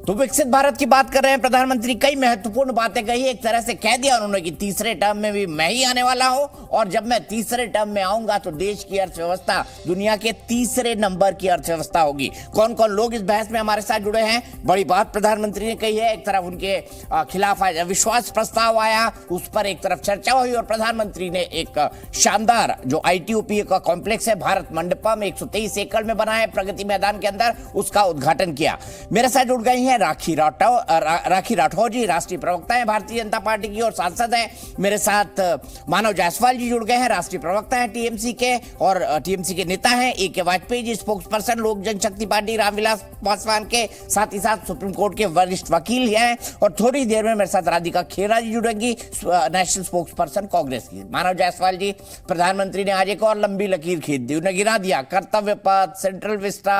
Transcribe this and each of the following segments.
तो विकसित भारत की बात कर रहे हैं प्रधानमंत्री। कई महत्वपूर्ण बातें कही, एक तरह से कह दिया उन्होंने कि तीसरे टर्म में भी मैं ही आने वाला हूं, और जब मैं तीसरे टर्म में आऊंगा तो देश की अर्थव्यवस्था दुनिया के तीसरे नंबर की अर्थव्यवस्था होगी। कौन कौन लोग इस बहस में हमारे साथ जुड़े हैं, बड़ी बात प्रधानमंत्री ने कही है। एक तरफ उनके खिलाफ विश्वास प्रस्ताव आया, उस पर एक तरफ चर्चा हुई, और प्रधानमंत्री ने एक शानदार जो ITOP का कॉम्प्लेक्स है भारत मंडपम 123 एकड़ में बना है प्रगति मैदान के अंदर, उसका उद्घाटन किया। मेरे साथ जुड़ गई हैं राखी राठौर जी, राष्ट्रीय प्रवक्ता है भारतीय जनता पार्टी की और सांसद है। मेरे साथ मानव जायसवाल जी जुड़ गए हैं, राष्ट्रीय प्रवक्ता है TMC के और TMC के नेता हैं। AK Vajpayee ji, spokes person लोक जनशक्ति पार्टी रामविलास पासवान के, साथ ही साथ सुप्रीम कोर्ट के वरिष्ठ वकील हैं। और थोड़ी देर में मेरे साथ राधिका खेरा जी जुड़ेंगी, नेशनल स्पोक्स पर्सन कांग्रेस की। मानव जायसवाल जी, प्रधानमंत्री ने आज एक और लंबी लकीर खींच दी, उन्हें गिरा दिया, कर्तव्य पथ, सेंट्रल विस्टा,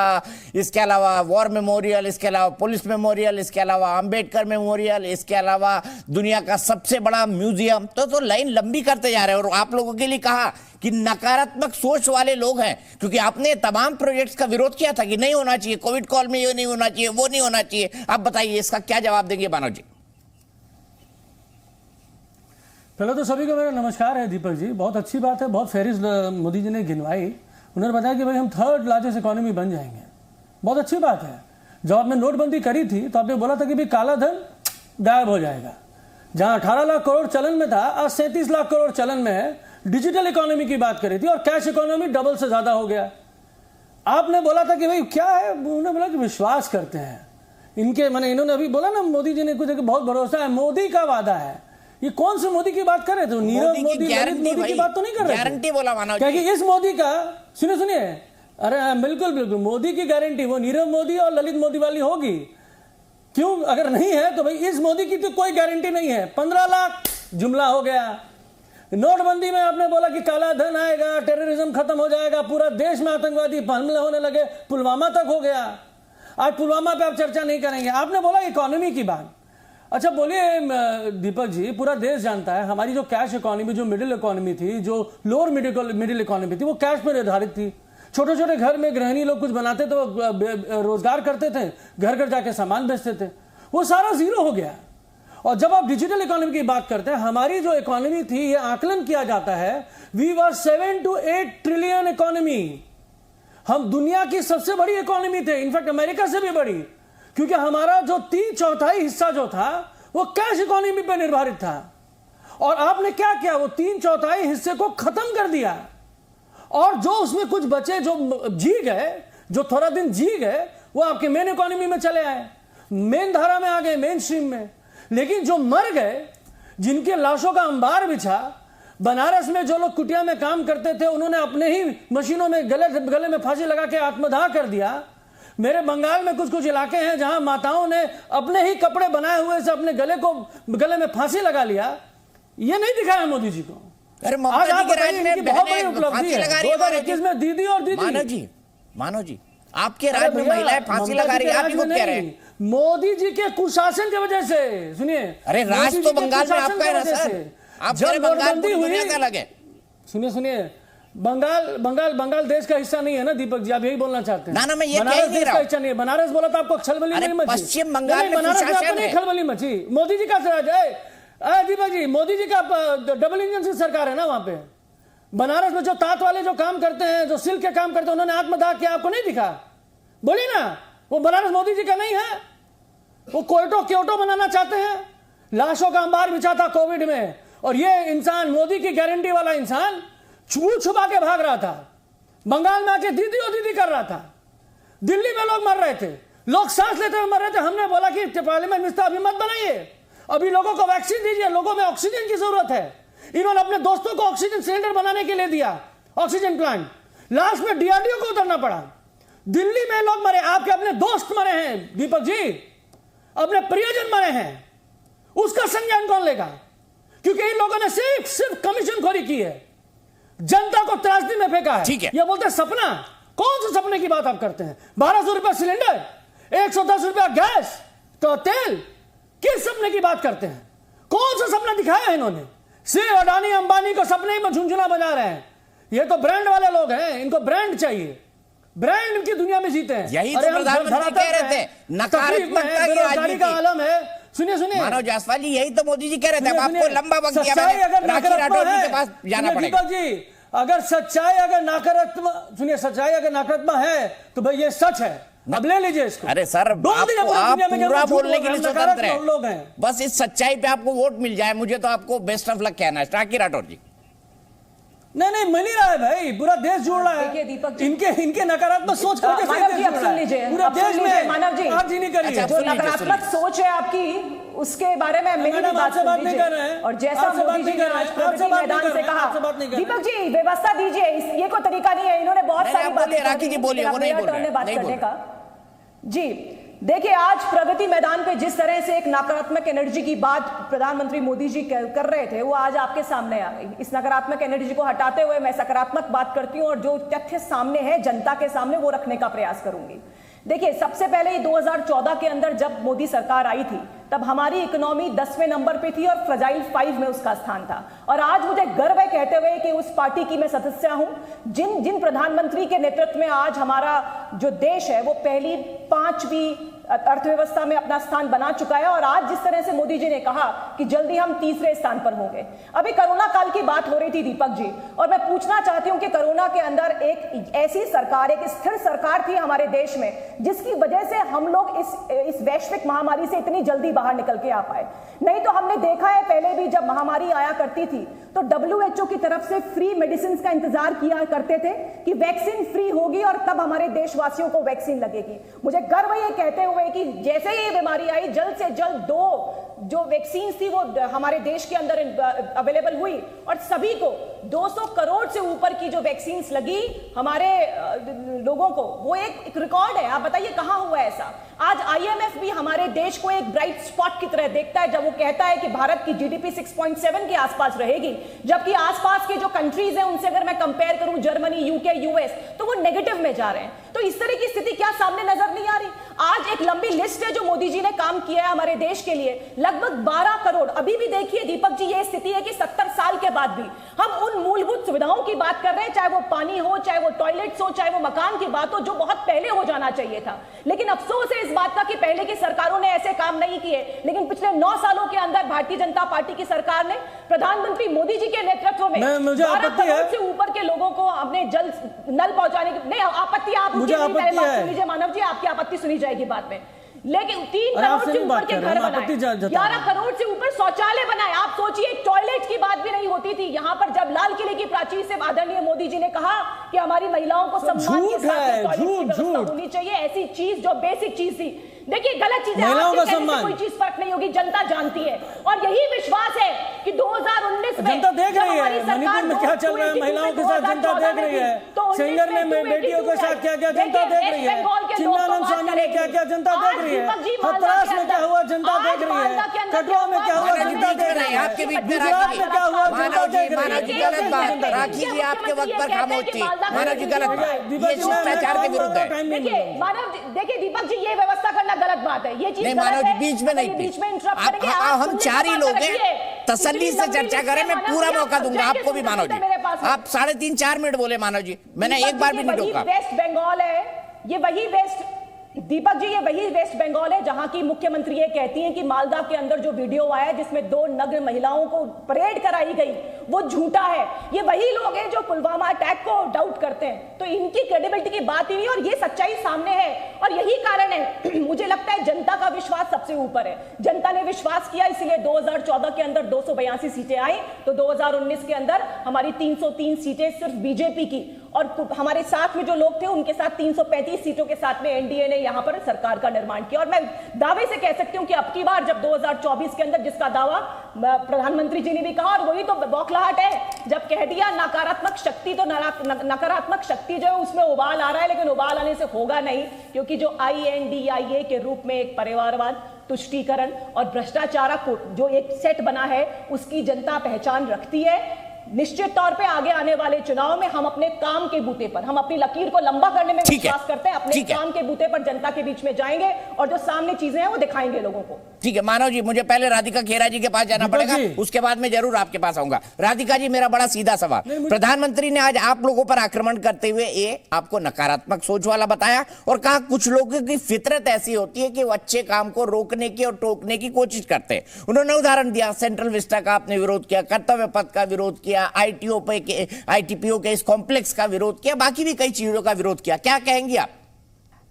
इसके अलावा वॉर मेमोरियल, इसके अलावा पुलिस मेमोरियल, इसके अलावा अंबेडकर मेमोरियल, इसके अलावा दुनिया का सबसे बड़ा म्यूजियम। तो लाइन लंबी करते जा रहे हैं। और आप लोगों के लिए कहा कि नकारात्मक सोच वाले लोग हैं, क्योंकि आपने तमाम प्रोजेक्ट्स का विरोध किया था कि नहीं होना चाहिए, कोविड कॉल में ये नहीं होना चाहिए, वो नहीं होना चाहिए। आप बताइए इसका क्या जवाब देंगे मानव जी? पहले तो सभी को मेरा नमस्कार है दीपक जी, बहुत अच्छी बात है, बहुत फेरिस मोदी जी ने गिनवाई। उन्होंने बताया कि भाई हम थर्ड लार्जेस्ट इकोनॉमी बन जाएंगे, बहुत अच्छी बात है। जब आपने नोटबंदी करी थी तो आपने बोला था कि भाई काला धन गायब हो जाएगा। जहां 18 लाख करोड़ चलन में था, आज 37 लाख करोड़ चलन में है। डिजिटल इकोनॉमी की बात करी थी और कैश इकोनॉमी डबल से ज्यादा हो गया। आपने बोला था कि भाई क्या है, उन्होंने बोला कि विश्वास करते हैं इनके, मैंने इन्होंने अभी बोला ना, मोदी जी ने कुछ बहुत भरोसा है, मोदी का वादा है। ये कौन से मोदी की बात कर रहे थे? नीरव मोदी की बात तो नहीं कर रहे, गारंटी बोला मानव जी। क्योंकि इस मोदी का सुनिए, अरे बिल्कुल बिल्कुल मोदी की गारंटी वो नीरव मोदी और ललित मोदी वाली होगी। क्यों? अगर नहीं है तो भाई इस मोदी की तो कोई गारंटी नहीं है। 15 लाख जुमला हो गया। नोटबंदी में आपने बोला कि काला धन आएगा, टेररिज्म खत्म हो जाएगा, पूरा देश में आतंकवादी हमले होने लगे, पुलवामा तक हो गया। आज पुलवामा पे आप चर्चा नहीं करेंगे। आपने बोला इकोनॉमी की बात। अच्छा बोलिए दीपक जी, पूरा देश जानता है हमारी जो कैश इकोनॉमी, जो मिडिल इकोनॉमी थी, जो लोअर मिडिल इकोनॉमी थी, वो कैश में निर्धारित थी। छोटे छोटे घर में गृहिणी लोग कुछ बनाते थे, रोजगार करते थे, घर घर जाके सामान बेचते थे, वो सारा जीरो हो गया। और जब आप डिजिटल इकोनॉमी की बात करते हैं, हमारी जो इकोनॉमी थी, ये आकलन किया जाता है, we were 7 to 8 trillion economy. हम दुनिया की सबसे बड़ी इकोनॉमी थे, इनफैक्ट अमेरिका से भी बड़ी, क्योंकि हमारा जो 3/4 हिस्सा जो था वो कैश इकोनॉमी पर निर्धारित था। और आपने क्या किया? वो 3/4 हिस्से को खत्म कर दिया, और जो उसमें कुछ बचे, जो जी गए, जो थोड़ा दिन जी गए, वो आपके मेन इकोनॉमी में चले आए, मेन धारा में आ गए, मेन स्ट्रीम में। लेकिन जो मर गए, जिनके लाशों का अंबार बिछा, बनारस में जो लोग कुटिया में काम करते थे, उन्होंने अपने ही मशीनों में गले में फांसी लगा के आत्मदाह कर दिया। मेरे बंगाल में कुछ कुछ इलाके हैं जहां माताओं ने अपने ही कपड़े बनाए हुए से अपने गले में फांसी लगा लिया। ये नहीं दिखाया मोदी जी को। आज आप बताइए, इनकी बहुत बड़ी उपलब्धि है 2021 में दीदी और दीदी। मानव जी आपके राज्य में महिलाएं फांसी लगा रही है, आप खुद कह रहे हैं मोदी जी के कुशासन की वजह से। सुनिए, अरे राज तो बंगाल में आपका है ना सर, आप जब नोटबंदी हुई अलग है। सुनिए, बंगाल देश का हिस्सा नहीं है ना दीपक जी, आप यही बोलना चाहते हैं? ना मैं ये कह नहीं रहा हूं। हिस्सा नहीं है। बनारस बोला था आपको खलबली नहीं मची। पश्चिम बंगाल में बनारस में आपको नहीं खलबली मची। मोदी जी का दीपक जी, मोदी जी का डबल इंजन से सरकार है ना वहां पे। बनारस में जो तात वाले जो काम करते हैं, जो सिल्क के काम करते हैं, उन्होंने आत्मदाह किया, आपको नहीं दिखा? बोलिए ना, वो बनारस मोदी जी का नहीं है। वो क्योटो बनाना चाहते हैं, लाशों का अंबार बिछा था कोविड में, और ये इंसान, मोदी की गारंटी वाला इंसान, छुपा के भाग रहा था। बंगाल में आके दीदी और दीदी कर रहा था। दिल्ली में लोग मर रहे थे, लोग सांस लेते हुए मर रहे थे। हमने बोला कि पार्लियामेंट में अभी मत बनाइए, अभी लोगों को वैक्सीन दीजिए, लोगों में ऑक्सीजन की जरूरत है। इन्होंने अपने दोस्तों को ऑक्सीजन सिलेंडर बनाने के लिए दिया, ऑक्सीजन प्लांट। लास्ट में DRDO को उतरना पड़ा। दिल्ली में लोग मरे, आपके अपने दोस्त मरे हैं दीपक जी, अपने प्रियजन मरे हैं। उसका संज्ञान कौन लेगा? क्योंकि इन लोगों ने सिर्फ कमीशन खोरी की है, जनता को त्रासदी में फेंका है। ठीक है, ये बोलते हैं सपना। कौन से सपने की बात आप करते हैं? 1200 रुपया सिलेंडर, 110 रुपया गैस तो तेल, किस सपने की बात करते हैं? कौन सा सपना दिखाया इन्होंने? सिर्फ अडानी अंबानी को सपने में झुंझुना बजा रहे हैं। ये तो ब्रांड वाले लोग हैं, इनको ब्रांड चाहिए। ब्रांड की दुनिया में जीते हैं। यही तो प्रधानमंत्री कह रहे थे, नकारात्मकता की बेरोजगारी का आलम है। सुनिए मानव जायसवाल जी, यही तो मोदी जी कह रहे थे। आपको लंबा वक्त दिया मैंने, राखी राठौर जी के पास जाना पड़ेगा। दीपक जी, अगर सच्चाई अगर नकारात्मक, सुनिए, सच्चाई अगर नकारात्मक है तो भाई ये सच है, अब ले लीजिए इसको। अरे सर, आप पूरा बोलने के लिए स्वतंत्र हैं, लोग हैं, बस इस सच्चाई पे आपको वोट मिल जाए, मुझे तो आपको बेस्ट ऑफ लक कहना है। राखी राठौर जी, नहीं मिल ही रहा है भाई, पूरा देश जुड़ रहा है। इनके नकारात्मक सोच करके मानव जी, अब सुन लीजिए, पूरे देश में मानव जी आप जी नहीं करिए। जो नकारात्मक सोच है आपकी, उसके बारे में मेरी बात सुन लीजिए। और जैसा मोदी जी ने आज प्रगति मैदान से कहा, दीपक जी व्यवस्था दीजिए, ये कोई तरीका नहीं है। इन्होंने बहुत सारी बातें, राखी जी बोलिए, वो नहीं बोल रहे हैं, बात करने का। जी देखिए, आज प्रगति मैदान पे जिस तरह से एक नकारात्मक एनर्जी की बात प्रधानमंत्री मोदी जी कर रहे थे, वो आज आपके सामने आ गई। इस नकारात्मक एनर्जी को हटाते हुए मैं सकारात्मक बात करती हूं और जो तथ्य सामने है जनता के सामने, वो रखने का प्रयास करूंगी। देखिए, सबसे पहले 2014 के अंदर जब मोदी सरकार आई थी, तब हमारी इकोनॉमी 10वें नंबर पे थी और फ्रजाइल 5 में उसका स्थान था। और आज मुझे गर्व है कहते हुए कि उस पार्टी की मैं सदस्य हूं जिन प्रधानमंत्री के नेतृत्व में आज हमारा जो देश है वो पहली 5वीं अर्थव्यवस्था में अपना स्थान बना चुका है। और आज जिस तरह से मोदी जी ने कहा कि जल्दी हम 3रे स्थान पर होंगे। अभी कोरोना काल की बात हो रही थी दीपक जी, और मैं पूछना चाहती हूं कि कोरोना के अंदर एक ऐसी सरकार, एक स्थिर सरकार थी हमारे देश में, जिसकी वजह से हम लोग इस वैश्विक महामारी से इतनी जल्दी बाहर निकल के आ पाए। नहीं तो हमने देखा है पहले भी जब महामारी आया करती थी तो WHO की तरफ से फ्री मेडिसिन का इंतजार किया करते थे कि वैक्सीन फ्री होगी और तब हमारे देशवासियों को वैक्सीन लगेगी। मुझे गर्व ये कहते हुए कि जैसे ही ये बीमारी आई, जल्द से जल्द 2 जो वैक्सीन थी वो हमारे देश के अंदर अवेलेबल हुई और सभी को 200 करोड़ से ऊपर की जो वैक्सीन लगी हमारे लोगों को, वो एक रिकॉर्ड है। आप बताइए कहां हुआ ऐसा। आज IMF भी हमारे देश को एक ब्राइट स्पॉट की तरह देखता है जब वो कहता है कि भारत की GDP 6.7 के आसपास रहेगी, जबकि आसपास के जो कंट्रीज हैं उनसे अगर मैं कंपेयर करूं, जर्मनी, UK, US, तो वो नेगेटिव में जा रहे हैं। तो इस तरह की स्थिति क्या सामने नजर नहीं आ रही? आज एक लंबी लिस्ट है जो मोदी जी ने काम किया है हमारे देश के लिए, लगभग 12 करोड़। अभी भी देखिए दीपक जी, ये स्थिति है कि 70 साल के बाद भी हम उन मूलभूत सुविधाओं की बात कर रहे हैं, चाहे वो पानी हो, चाहे वो टॉयलेट्स हो, चाहे वो मकान की बात हो, जो बहुत पहले हो जाना चाहिए था। लेकिन अफसोस है इस बात का कि पहले की सरकारों ने ऐसे काम नहीं किए, लेकिन पिछले 9 सालों के अंदर भारतीय जनता पार्टी की सरकार ने प्रधानमंत्री मोदी जी के नेतृत्व में 12 करोड़ से ऊपर के लोगों को अपने जल नल पहुंचाने की, नहीं आपत्ति, आप सुन लीजिए मानव जी, आपकी आपत्ति सुनी जाएगी बाद में। लेकिन 3 करोड़ से ऊपर के घर बनाए, 11 करोड़ से ऊपर शौचालय बनाए। आप सोचिए, टॉयलेट की बात भी नहीं होती थी यहाँ पर। जब लाल किले की प्राचीर से आदरणीय मोदी जी ने कहा कि हमारी महिलाओं को सम्मान के साथ टॉयलेट की व्यवस्था होनी चाहिए, ऐसी चीज जो बेसिक चीज थी। देखिए, गलत चीज है, कोई चीज फर्क नहीं होगी, जनता जानती है। और यही विश्वास है कि 2019 में जनता देख रही है मणिपुर में क्या चल रहा है, महिलाओं के साथ जनता देख रही है, सिंगर ने बेटियों के साथ क्या क्या जनता देख रही है, चिन्नानंद स्वामी ने क्या क्या जनता देख रही है, हथरास में क्या हुआ जनता देख रही है, कटवा में क्या हुआ जनता देख रही है, आपके बीच में गुजरात में क्या हुआ जनता देख रही है। गलत बात, राखी जी आपके वक्त पर खामोश थी। मानव जी गलत बात, ये शिष्टाचार के विरुद्ध है। देखिए मानव, देखिए दीपक जी, ये व्यवस्था करना गलत बात है, ये चीज नहीं मानव जी, बीच में नहीं, बीच में इंटरप्ट करेंगे। हम 4 ही लोग हैं, तसल्ली से चर्चा करें, मैं पूरा मौका दूंगा आपको भी। मानव जी, आप 3.5-4 मिनट बोले मानव जी, मैंने एक बार भी नहीं रोका। वेस्ट बंगाल है, ये वही वेस्ट, दीपक जी ये वही वेस्ट बंगाल है जहां की मुख्यमंत्री ये कहती हैं कि मालदा के अंदर जो वीडियो आया जिसमें 2 नग्न महिलाओं को परेड कराई गई वो झूठा है। ये वही लोग हैं जो पुलवामा अटैक को डाउट करते हैं, तो इनकी क्रेडिबिलिटी की बात ही नहीं, और ये सच्चाई सामने है। और यही कारण है मुझे लगता है जनता का विश्वास सबसे ऊपर है। जनता ने विश्वास किया, इसलिए 2014 के अंदर 282 सीटें आई, तो 2019 के अंदर हमारी 303 सीटें सिर्फ बीजेपी की, और हमारे साथ में जो लोग थे उनके साथ 335 सीटों के साथ में एनडीए ने यहां पर सरकार का निर्माण किया। और मैं दावे से कह सकती हूं कि अब की बार जब 2024 के अंदर जिसका दावा प्रधानमंत्री जी ने भी कहा, और वही तो बौखलाहट है, जब कह दिया नकारात्मक शक्ति, तो नकारात्मक शक्ति जो है उसमें उबाल आ रहा है, लेकिन उबाल आने से होगा नहीं, क्योंकि जो INDIA के रूप में एक परिवारवाद, तुष्टीकरण और भ्रष्टाचार को जो एक सेट बना है उसकी जनता पहचान रखती है। निश्चित तौर पे आगे आने वाले चुनाव में हम अपने काम के बूते पर, हम अपनी लकीर को लंबा करने में विश्वास करते हैं, अपने काम के बूते पर जनता के बीच में जाएंगे और जो सामने चीजें हैं वो दिखाएंगे लोगों को। ठीक है मानव जी, मुझे पहले राधिका खेरा जी के पास जाना पड़ेगा, उसके बाद मैं जरूर आपके पास आऊंगा। राधिका जी, मेरा बड़ा सीधा सवाल, प्रधानमंत्री ने आज आप लोगों पर आक्रमण करते हुए ये आपको नकारात्मक सोच वाला बताया और कहा कुछ लोगों की फितरत ऐसी होती है कि वो अच्छे काम को रोकने की और टोकने की कोशिश करते हैं। उन्होंने उदाहरण दिया, सेंट्रल विस्टा का आपने विरोध किया, कर्तव्य पथ का विरोध किया, आईटीपीओ के इस कॉम्प्लेक्स का विरोध किया, बाकी भी कई चीजों का विरोध किया। क्या कहेंगे आप?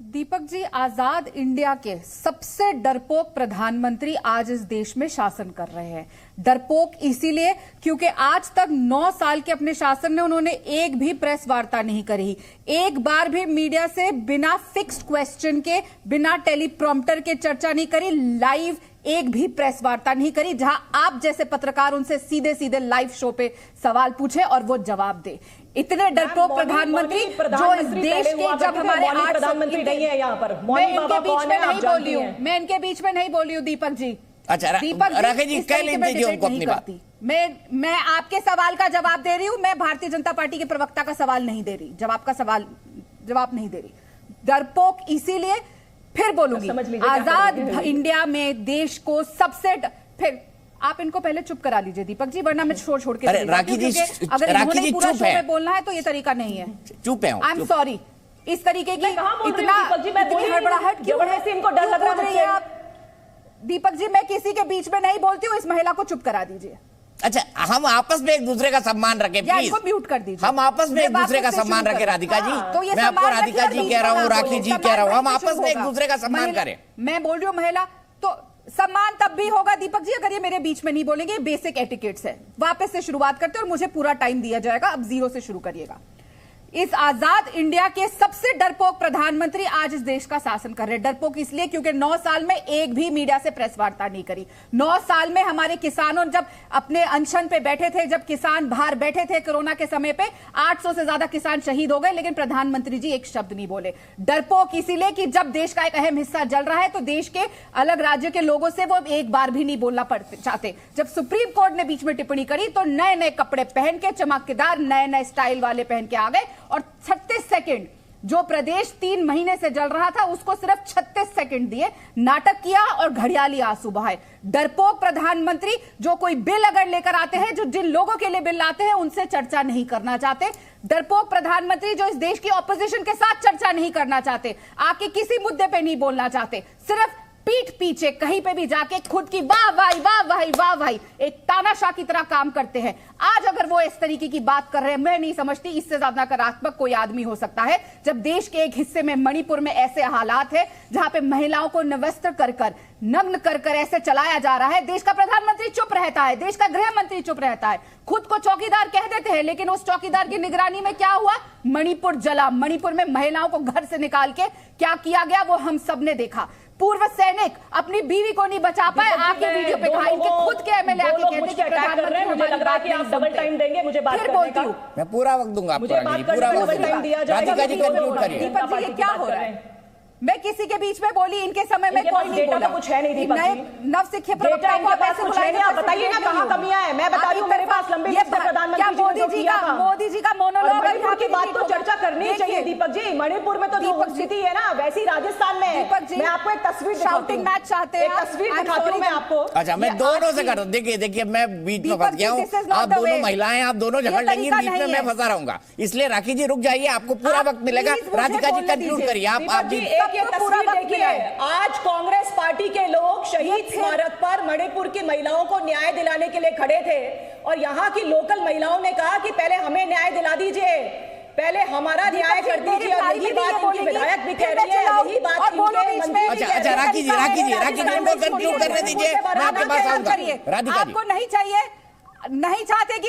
दीपक जी, आजाद इंडिया के सबसे डरपोक प्रधानमंत्री आज इस देश में शासन कर रहे हैं। डरपोक इसीलिए क्योंकि आज तक 9 साल के अपने शासन में उन्होंने एक भी प्रेस वार्ता नहीं करी, एक बार भी मीडिया से बिना फिक्स्ड क्वेश्चन के, बिना टेलीप्रॉम्प्टर के चर्चा नहीं करी, लाइव एक भी प्रेस वार्ता नहीं करी जहां आप जैसे पत्रकार उनसे सीधे सीधे लाइव शो पे सवाल पूछे और वो जवाब दे। इतने डरपोक प्रधानमंत्री जो इस देश के, जब हमारे 8 प्रधानमंत्री नहीं है यहाँ पर, मैं इनके बीच में नहीं बोली हूँ, मैं इनके बीच में नहीं बोली हूँ दीपक जी। अच्छा दीपक जी, कह लीजिए उनको अपनी बात। मैं आपके सवाल का जवाब दे रही हूँ, मैं भारतीय जनता पार्टी के प्रवक्ता का सवाल नहीं दे रही, जवाब नहीं दे रही। डरपोक इसीलिए, फिर बोलूंगी, आजाद इंडिया में देश को सबसे फिर आप इनको पहले चुप करा लीजिए दीपक जी, वरना मैं छोड़ के राखी जी, अगर इन्होंने पूरा शो में बोलना है तो ये तरीका नहीं है। चुप है, आई एम सॉरी, इस तरीके की इतना हड़बड़ाहट क्यों है? इनको डर लग रहा है आप? दीपक जी, मैं किसी के बीच में नहीं बोलती हूँ, इस महिला को चुप करा दीजिए। अच्छा, हम आपस में एक दूसरे का सम्मान रखें प्लीज, म्यूट कर दीजिए। हम आपस में एक दूसरे का सम्मान रखें राधिका जी, तो मैं आपको राधिका जी कह रहा हूँ, राखी जी कह रहा हूँ, हम आपस में एक दूसरे का सम्मान करें। मैं बोल रही हूँ महिला, तो सम्मान तब भी होगा दीपक जी अगर ये मेरे बीच में नहीं बोलेंगे। बेसिक एटिकेट्स है। वापस से शुरुआत करते हैं और मुझे पूरा टाइम दिया जाएगा, अब 0 से शुरू करिएगा। इस आजाद इंडिया के सबसे डरपोक प्रधानमंत्री आज इस देश का शासन कर रहे हैं। डरपोक इसलिए क्योंकि 9 साल में एक भी मीडिया से प्रेस वार्ता नहीं करी। 9 साल में हमारे किसानों जब अपने अनशन पे बैठे थे, जब किसान बाहर बैठे थे कोरोना के समय पे, 800 से ज्यादा किसान शहीद हो गए, लेकिन प्रधानमंत्री जी एक शब्द नहीं बोले। डरपोक इसीलिए कि जब देश का एक अहम हिस्सा जल रहा है तो देश के अलग राज्यों के लोगों से वो एक बार भी नहीं बोलना चाहते। जब सुप्रीम कोर्ट ने बीच में टिप्पणी करी तो नए नए कपड़े पहन के, चमकदार नए नए स्टाइल वाले पहन के आ गए और 36 सेकंड, जो प्रदेश 3 महीने से जल रहा था उसको सिर्फ 36 सेकंड दिए, नाटक किया और घड़ियाली आंसू बहाए। डरपोक प्रधानमंत्री जो कोई बिल अगर लेकर आते हैं, जो जिन लोगों के लिए बिल लाते हैं उनसे चर्चा नहीं करना चाहते। डरपोक प्रधानमंत्री जो इस देश की ऑपोजिशन के साथ चर्चा नहीं करना चाहते, आके किसी मुद्दे पे नहीं बोलना चाहते, सिर्फ पीठ पीछे कहीं पे भी जाके खुद की वाह भाई एक तानाशाह की तरह काम करते हैं। आज अगर वो इस तरीके की बात कर रहे हैं, मैं नहीं समझती इससे ज्यादा नकारात्मक कोई आदमी हो सकता है। जब देश के एक हिस्से में, मणिपुर में ऐसे हालात है जहां पे महिलाओं को निवस्त्र कर नग्न कर ऐसे चलाया जा रहा है, देश का प्रधानमंत्री चुप रहता है, देश का गृह मंत्री चुप रहता है, खुद को चौकीदार कह देते हैं, लेकिन उस चौकीदार की निगरानी में क्या हुआ? मणिपुर जला। मणिपुर में महिलाओं को घर से निकाल के क्या किया गया वो हम सब ने देखा। पूर्व सैनिक अपनी बीवी को नहीं बचा पाए, आके वीडियो पे कहा, इनके खुद के एमएलए आके कहते हैं कि प्रधानमंत्री, मुझे लग रहा है कि आप डबल टाइम देंगे मुझे बात करने का। मैं पूरा वक्त दूंगा आपको, पूरा वक्त दिया जाएगा। राधिका जी कंक्लूड करिए। दीपक जी, ये क्या हो रहा है? मैं किसी के बीच में बोली, इनके समय में कोई नहीं बोला। कुछ है नहीं दीपक जी, नवसिखित प्रवक्ता को आप ऐसे बुलाएंगे, आप बताइए ना कहां कमियां है। मैं बता रही हूं, मेरे पास लंबी लिस्ट है प्रधानमंत्री मोदी जी का मोनोलॉग मणिपुर की बात तो चर्चा करनी चाहिए दीपक जी। मणिपुर में तो जो स्थिति है ना वैसी राजस्थान में है। मैं आपको एक तस्वीर शाउटिंग मैच चाहते हैं, तस्वीर दिखाती हूं मैं आपको। अच्छा, मैं दोनों से कर, देखिए मैं बीच में फंस गया हूँ, आप दोनों महिलाएं, आप दोनों झगड़ लेंगी, बीच में मैं फंसा रहूंगा, इसलिए राखी जी रुक जाइए, आपको पूरा वक्त मिलेगा। राधिका जी कंक्लूड करिए आप। आज कांग्रेस पार्टी के लोग शहीद स्मारक पर मणिपुर की महिलाओं को न्याय दिलाने के लिए खड़े थे और यहाँ की लोकल महिलाओं ने कहा कि पहले हमें न्याय दिला दीजिए, पहले हमारा न्याय कर दीजिए। और यही बात इनकी विधायक भी कह रही है, यही बात इनके मंत्री। अच्छा, राखी जी उनको कंक्लूड करने दीजिए, मैं आपके पास आऊंगा। राधिका जी, आपको नहीं चाहिए, नहीं चाहते कि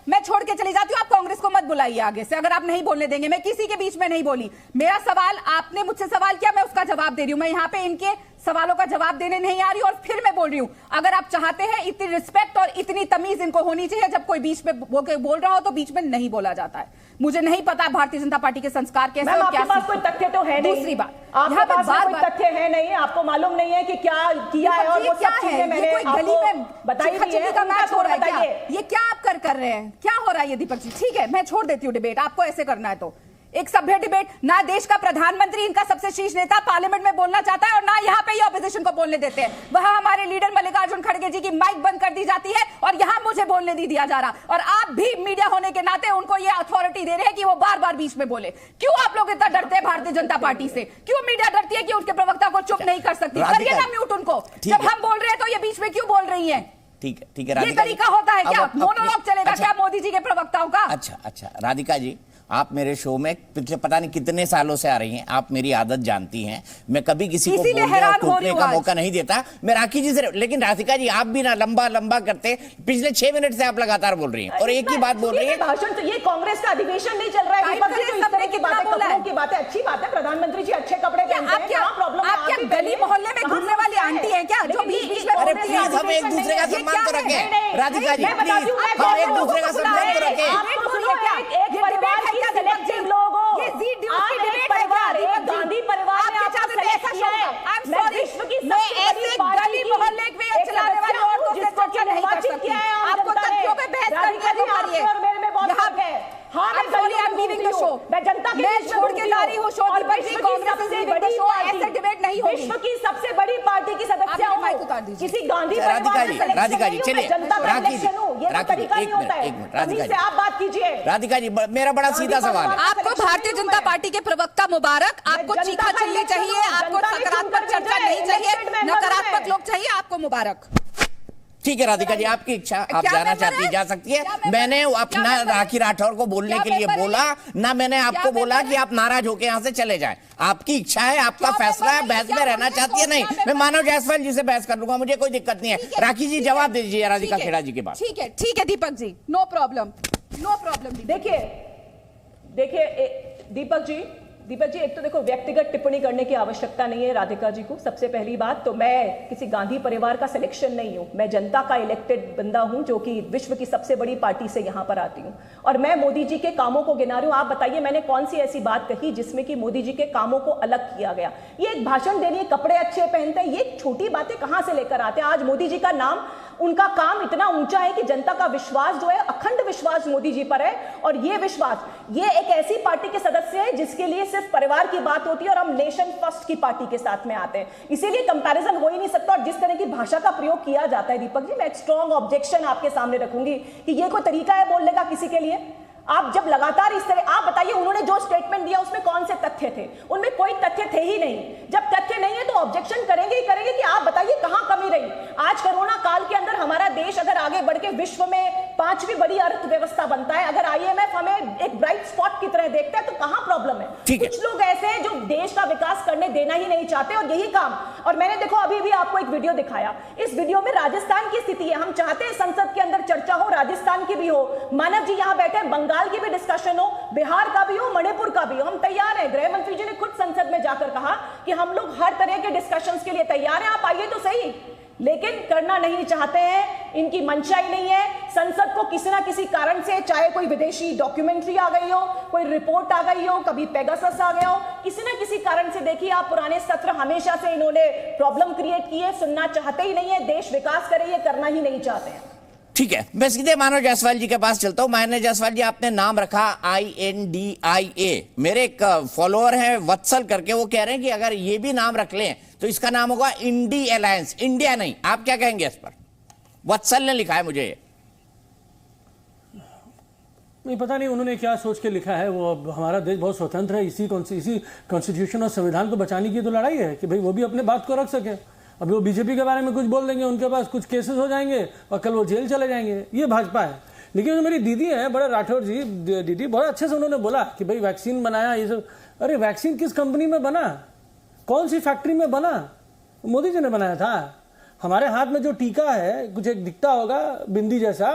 मैं छोड़ के चली जाती हूँ, आप कांग्रेस को मत बुलाइए आगे से, अगर आप नहीं बोलने देंगे। मैं किसी के बीच में नहीं बोली। मेरा सवाल, आपने मुझसे सवाल किया, मैं उसका जवाब दे रही हूँ। मैं यहाँ पे इनके सवालों का जवाब देने नहीं आ रही और फिर मैं बोल रही हूं, अगर आप चाहते हैं इतनी रिस्पेक्ट और इतनी तमीज इनको होनी चाहिए, जब कोई बीच में बोल रहा हो तो बीच में नहीं बोला जाता है। मुझे नहीं पता भारतीय जनता पार्टी के संस्कार कैसे और क्या। आपके पास कोई तथ्य तो है नहीं। दूसरी बात, आपके पास कोई तथ्य है नहीं, आपको मालूम नहीं है कि क्या किया है और वो सब चीजें मैंने आपको बताई दी है। का मैच हो रहा है, ये क्या आप कर रहे हैं, क्या हो रहा है ये दीपक जी? ठीक है, मैं छोड़ देती हूँ डिबेट, आपको ऐसे करना है तो एक सभ्य डिबेट। ना देश का प्रधानमंत्री, इनका सबसे शीर्ष नेता पार्लियामेंट में बोलना चाहता है और ना यहाँ पे ये ऑपोजिशन को बोलने देते हैं। वहां हमारे लीडर मल्लिकार्जुन खड़गे जी की माइक बंद कर दी जाती है और यहाँ मुझे बोलने नहीं दिया जा रहा। और आप भी मीडिया होने के नाते उनको ये अथॉरिटी दे रहे हैं कि वो बार बार बीच में बोले। क्यों आप लोग इतना डरते हैं भारतीय जनता पार्टी से? क्यों मीडिया डरती है कि उनके प्रवक्ता को चुप नहीं कर सकती? करिए ना म्यूट उनको, जब हम बोल रहे हैं तो ये बीच में क्यों बोल रही है? ठीक है, ये तरीका होता है क्या? मोनोलॉग चलेगा क्या मोदी जी के प्रवक्ताओं का? अच्छा, राधिका जी, आप मेरे शो में पिछले पता नहीं कितने सालों से आ रही हैं, आप मेरी आदत जानती हैं, मैं कभी किसी को बोलने और टोकने का मौका नहीं देता। मैं राखी जी से, लेकिन राधिका जी आप भी ना लंबा करते, पिछले 6 मिनट से आप लगातार बोल रही हैं और एक ही बात बोल रही है। भाषण तो ये कांग्रेस का अधिवेशन नहीं चल रहा है, की बातें अच्छी बात है, प्रधानमंत्री जी अच्छे कपड़े पहनते हैं, क्या प्रॉब्लम है? आप क्या गली मोहल्ले में घूमने वाली आंटी है क्या जो बीच में? अरे प्लीज हम एक दूसरे का सम्मान तो रखें राधिका जी, प्लीज हम एक दूसरे का सम्मान तो रखें। गांधी परिवार ने आपको सेलेक्ट किया है। मैं विश्व की सबसे बड़ी पार्टी मोहल्ले में चलाने वाले औरतों से चर्चा नहीं कर सकती। आपको तथ्यों पे बहस करनी है और मेरे में बहुत फर्क है। हाँ, मैं जनता के मैं छोड़ के जा रही हूँ शो, और विश्व की सबसे बड़ी ऐसे डिबेट नहीं होगी। विश्व की सबसे बड़ी पार्टी की सदस्य हूँ, किसी गांधी राधिका जी चलिए, जनता का इलेक्शन हूँ, ये तो तरीका नहीं होता है। राधिका से आप बात कीजिए। राधिका जी, मेरा बड़ा सीधा सवाल है, आपको भारतीय जनता पार्टी के प्रवक्ता मुबारक, आपको चीखा चिल्ली चाहिए, आपको सकारात्मक चर्चा नहीं चाहिए, नकारात्मक लोग चाहिए, आपको मुबारक। ठीक है राधिका जी, आपकी इच्छा, आप जाना चाहती है जा सकती है। मैंने अपना राखी राठौर को बोलने के लिए बोला ना, मैंने आपको बोला कि आप नाराज होकर यहाँ से चले जाएं। आपकी इच्छा है, आपका फैसला है, बहस में रहना चाहती है नहीं, मैं मानव जायसवाल जी से बहस कर लूंगा, मुझे कोई दिक्कत नहीं है। राखी जी जवाब दे दीजिए राधिका खेड़ा जी के पास। ठीक है दीपक जी, नो प्रॉब्लम। देखिए दीपक जी, एक तो देखो व्यक्तिगत टिप्पणी करने की आवश्यकता नहीं है राधिका जी को। सबसे पहली बात तो मैं किसी गांधी परिवार का सिलेक्शन नहीं हूं, मैं जनता का इलेक्टेड बंदा हूं जो कि विश्व की सबसे बड़ी पार्टी से यहां पर आती हूं और मैं मोदी जी के कामों को गिना रही हूं। आप बताइए मैंने कौन सी ऐसी बात कही जिसमें कि मोदी जी के कामों को अलग किया गया? ये एक भाषण देनी है, कपड़े अच्छे पहनते हैं, ये छोटी बातें कहां से लेकर आते हैं? आज मोदी जी का नाम, उनका काम इतना ऊंचा है कि जनता का विश्वास जो है, अखंड विश्वास मोदी जी पर है। और ये विश्वास, ये एक ऐसी पार्टी के सदस्य है जिसके लिए सिर्फ परिवार की बात होती है और हम नेशन फर्स्ट की पार्टी के साथ में आते हैं, इसीलिए कंपैरिजन हो ही नहीं सकता। और जिस तरह की भाषा का प्रयोग किया जाता है दीपक जी, मैं एक स्ट्रॉन्ग ऑब्जेक्शन आपके सामने रखूंगी कि ये कोई तरीका है बोलने का किसी के लिए? आप जब लगातार इस तरह, आप बताइए उन्होंने जो स्टेटमेंट दिया उसमें कौन से तथ्य थे? उनमें कोई तथ्य थे ही नहीं। जब तथ्य नहीं है तो ऑब्जेक्शन करेंगे ही करेंगे कि आप बताइए कहां कमी रही। आज कोरोना काल के अंदर हमारा देश अगर आगे बढ़ के विश्व में 5वीं बड़ी अर्थव्यवस्था बनता है, अगर IMF हमें एक ब्राइट स्पॉट की तरह देखता है, तो कहां प्रॉब्लम है? कुछ लोग ऐसे हैं जो देश का विकास करने देना ही नहीं चाहते और यही काम। और मैंने देखो अभी भी आपको एक वीडियो दिखाया, इस वीडियो में राजस्थान की स्थिति है। हम चाहते हैं संसद के अंदर चर्चा हो, राजस्थान की भी हो, मानव जी यहां बैठे, बंगाल की भी डिस्कशन हो, बिहार का भी हो, मणिपुर का भी हो, हम तैयार हैं। गृह मंत्री जी ने खुद संसद में जाकर कहा कि हम लोग हर तरह के डिस्कशंस के लिए तैयार हैं, आप आइए तो सही। लेकिन करना नहीं चाहते हैं, इनकी मंशा ही नहीं है। संसद को किसी ना किसी कारण से, चाहे कोई विदेशी डॉक्यूमेंट्री आ गई हो, कोई रिपोर्ट आ गई हो, कभी पेगासस आ गया हो, किसी ना किसी कारण से देखिए आप पुराने सत्र हमेशा से इन्होंने प्रॉब्लम क्रिएट की है, सुनना चाहते ही नहीं है, देश विकास करे ये करना ही नहीं चाहते हैं। ठीक है, मैं सीधे मानव जायसवाल जी के पास चलता हूं। मानव जायसवाल जी, आपने नाम रखा INDIA, मेरे एक फॉलोअर हैं वत्सल करके, वो कह रहे हैं कि अगर ये भी नाम रख लें तो इसका नाम होगा इंडी अलायंस, इंडिया नहीं। आप क्या कहेंगे इस पर? वत्सल ने लिखा है मुझे ये। नहीं पता नहीं उन्होंने क्या सोच के लिखा है। वो हमारा देश बहुत स्वतंत्र है, इसी कॉन्स्टिट्यूशन और संविधान को बचाने की तो लड़ाई है कि भाई वो भी अपने बात को रख सके। अभी वो बीजेपी के बारे में कुछ बोल देंगे, उनके पास कुछ केसेस हो जाएंगे और कल वो जेल चले जाएंगे, ये भाजपा है। लेकिन जो मेरी दीदी है, बड़े राठौर जी दीदी, बहुत अच्छे से उन्होंने बोला कि भाई वैक्सीन बनाया ये सब। अरे वैक्सीन किस कंपनी में बना, कौन सी फैक्ट्री में बना? मोदी जी ने बनाया था। हमारे हाथ में जो टीका है, कुछ एक दिखता होगा बिंदी जैसा,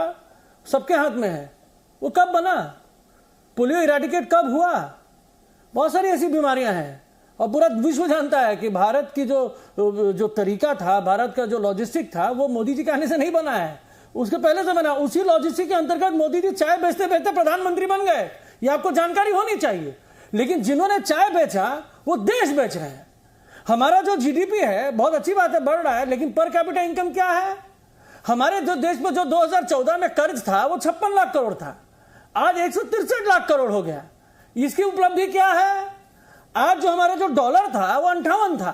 सबके हाथ में है, वो कब बना? पोलियो इरेडिकेट कब हुआ? बहुत सारी ऐसी बीमारियां हैं। और पूरा विश्व जानता है कि भारत की जो तरीका था, भारत का जो लॉजिस्टिक था, वो मोदी जी के आने से नहीं बना है, उसके पहले से बना। उसी लॉजिस्टिक के अंतर्गत मोदी जी चाय बेचते बेचते प्रधानमंत्री बन गए, ये आपको जानकारी होनी चाहिए। लेकिन जिन्होंने चाय बेचा वो देश बेच रहे हैं। हमारा जो जीडीपी है, बहुत अच्छी बात है, बढ़ रहा है, लेकिन पर कैपिटा इनकम क्या है? हमारे जो देश में जो 2014 में कर्ज था वो 56 लाख करोड़ था, आज 163 लाख करोड़ हो गया। इसकी उपलब्धि क्या है? आज जो हमारा जो डॉलर था वो 58 था,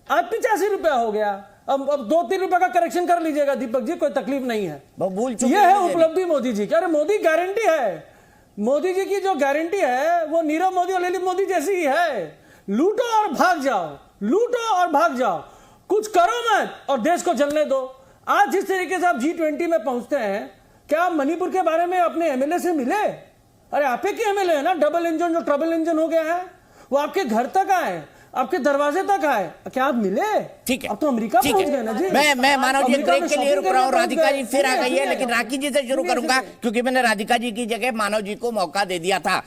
आज 85 रुपया हो गया। अब 2-3 रुपए का करेक्शन कर लीजिएगा दीपक जी, कोई तकलीफ नहीं है। ये है उपलब्धि मोदी जी की। अरे मोदी गारंटी है, मोदी जी की जो गारंटी है वो नीरव मोदी और ललित मोदी जैसी ही है। लूटो और भाग जाओ, लूटो और भाग जाओ, कुछ करो मत और देश को जलने दो। आज जिस तरीके से आप G20 में पहुंचते हैं, क्या आप मणिपुर के बारे में अपने एमएलए से मिले? अरे आप ही के एमएलए है ना, डबल इंजन जो ट्रबल इंजन हो गया है, वो आपके घर तक आए, आपके दरवाजे तक आए, क्या आप मिले? ठीक है, अब तो अमेरिका पहुंच गए ना जी। मैं मानव जी ब्रेक के लिए रुक रहा हूँ, राधिका जी फिर आ गई है, लेकिन राखी जी से शुरू करूंगा क्योंकि मैंने राधिका जी की जगह मानव जी को मौका दे दिया था।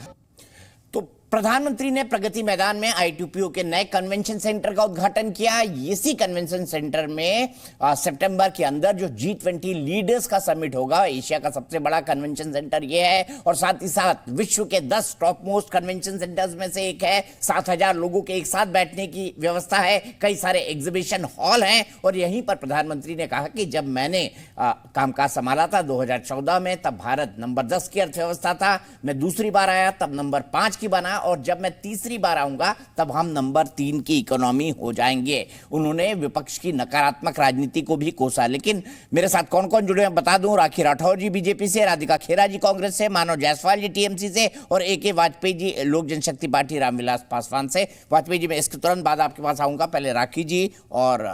तो प्रधानमंत्री ने प्रगति मैदान में आईटीपीओ के नए कन्वेंशन सेंटर का उद्घाटन किया। इसी कन्वेंशन सेंटर में सितंबर के अंदर जो G20 लीडर्स का समिट होगा, एशिया का सबसे बड़ा कन्वेंशन सेंटर यह है और साथ ही साथ विश्व के 10 टॉप मोस्ट कन्वेंशन सेंटर्स में से एक है। 7,000 लोगों के एक साथ बैठने की व्यवस्था है, कई सारे एग्जीबिशन हॉल हैं। और यहीं पर प्रधानमंत्री ने कहा कि जब मैंने कामकाज संभाला था 2014 में, तब भारत नंबर 10 की अर्थव्यवस्था था, मैं दूसरी बार आया तब नंबर 5 की बना, और जब मैं तीसरी बार आऊंगा तब हम नंबर 3 की इकोनॉमी हो जाएंगे। उन्होंने विपक्ष की नकारात्मक राजनीति को भी कोसा। लेकिन मेरे साथ कौन कौन जुड़े हैं बता दूं। राखी राठौर जी बीजेपी से, राधिका खेरा जी कांग्रेस से, मानव जायसवाल जी टीएमसी से और AK वाजपेयी जी लोक जनशक्ति पार्टी रामविलास पासवान से। वाजपेयी जी मैं इसके तुरंत बाद आपके पास आऊंगा, पहले राखी जी और